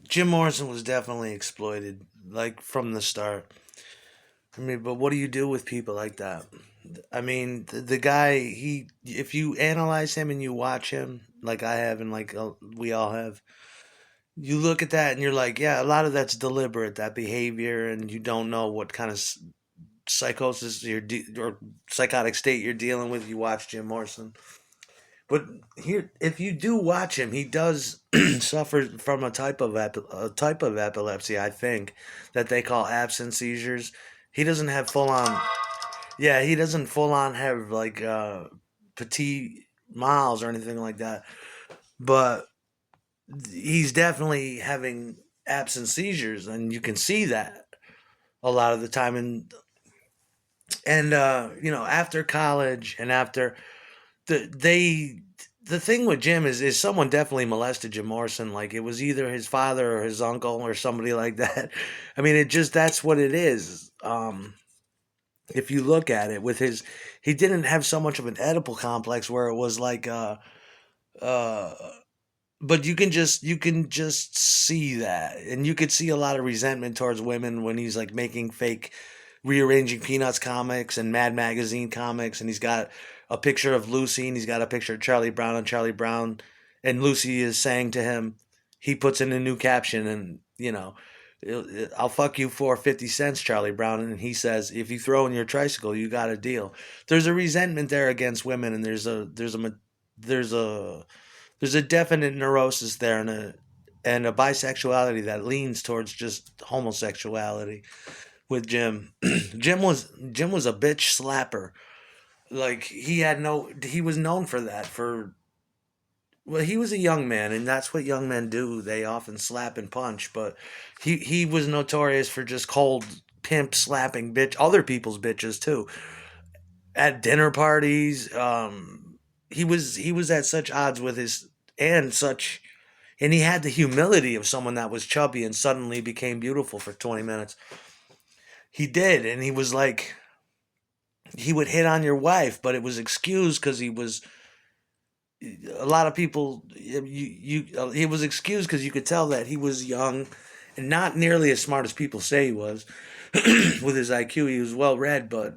Jim Morrison was definitely exploited, like from the start. I mean, but what do you do with people like that? I mean, the guy, if you analyze him and you watch him, like I have, and like we all have, you look at that and you're like, yeah, a lot of that's deliberate, that behavior, and you don't know what kind of psychosis or psychotic state you're dealing with. You watch Jim Morrison. But here, if you do watch him, he does suffer from a type of epilepsy. I think that they call absence seizures. He doesn't have full on. Yeah, he doesn't full on have like petit miles or anything like that. But he's definitely having absence seizures, and you can see that a lot of the time. And you know, after college and after they the thing with Jim is someone definitely molested Jim Morrison. Like it was either his father or his uncle or somebody like that. I mean, it just that's what it is. If you look at it, with his, he didn't have so much of an Oedipal complex where it was like, uh, but you can just see that, and you could see a lot of resentment towards women when he's like making fake rearranging Peanuts comics and Mad Magazine comics, and he's got a picture of Lucy and he's got a picture of Charlie Brown, and Charlie Brown and Lucy is saying to him, he puts in a new caption, and you know, I'll fuck you for 50 cents, Charlie Brown. And he says, if you throw in your tricycle, you got a deal. There's a resentment there against women, and there's a there's a definite neurosis there, and a bisexuality that leans towards just homosexuality with Jim. Jim was a bitch slapper. Like he was known for that for, well, he was a young man, and that's what young men do. They often slap and punch, but he was notorious for just cold pimp slapping bitch other people's bitches too. At dinner parties, he was at such odds with his and such and he had the humility of someone that was chubby and suddenly became beautiful for 20 minutes. He did, and he was like, he would hit on your wife, but it was excused because he was, a lot of people, he was excused because you could tell that he was young and not nearly as smart as people say he was. With his IQ, he was well read, but,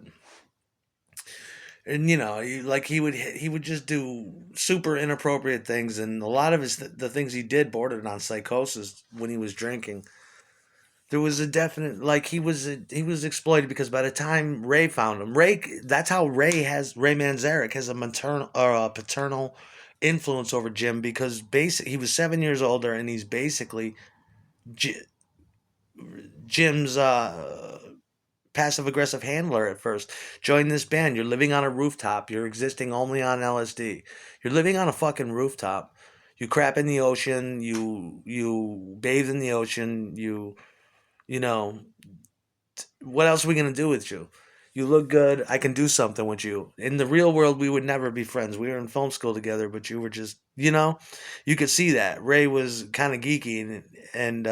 and you know, he would just do super inappropriate things, and a lot of the things he did bordered on psychosis when he was drinking. There was a definite, like, he was exploited because by the time Ray found him, that's how Ray Manzarek has a maternal or a paternal influence over Jim, because he was 7 years older, and he's basically J- Jim's passive aggressive handler at first. Join this band. You're living on a rooftop. You're existing only on LSD. You're living on a fucking rooftop. You crap in the ocean. You bathe in the ocean. You know, what else are we gonna do with you? You look good. I can do something with you. In the real world, we would never be friends. We were in film school together, but you were just, you could see that Ray was kind of geeky, and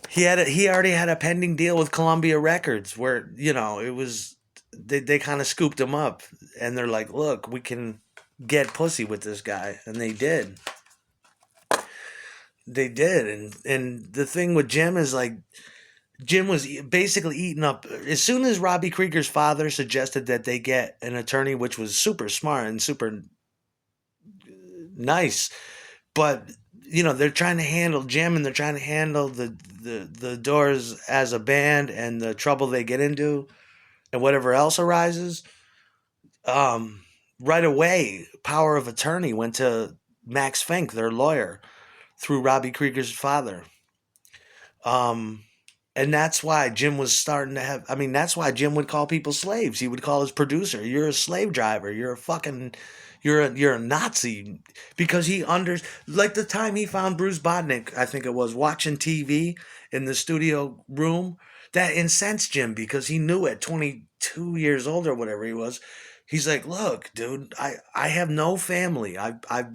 he already had a pending deal with Columbia Records, where it was, they kind of scooped him up, and they're like, look, we can get pussy with this guy, and they did, and the thing with Jim is like, Jim was basically eaten up as soon as Robbie Krieger's father suggested that they get an attorney, which was super smart and super nice. But they're trying to handle Jim, and they're trying to handle the Doors as a band and the trouble they get into and whatever else arises. Um, right away, power of attorney went to Max Fink, their lawyer, through Robbie Krieger's father. Um, and that's why Jim was starting to have. I mean, that's why Jim would call people slaves. He would call his producer, "You're a slave driver. You're a fucking, you're a Nazi," because like the time he found Bruce Bodnick, I think it was, watching TV in the studio room. That incensed Jim because he knew at 22 years old or whatever he was. He's like, "Look, dude, I have no family. I've been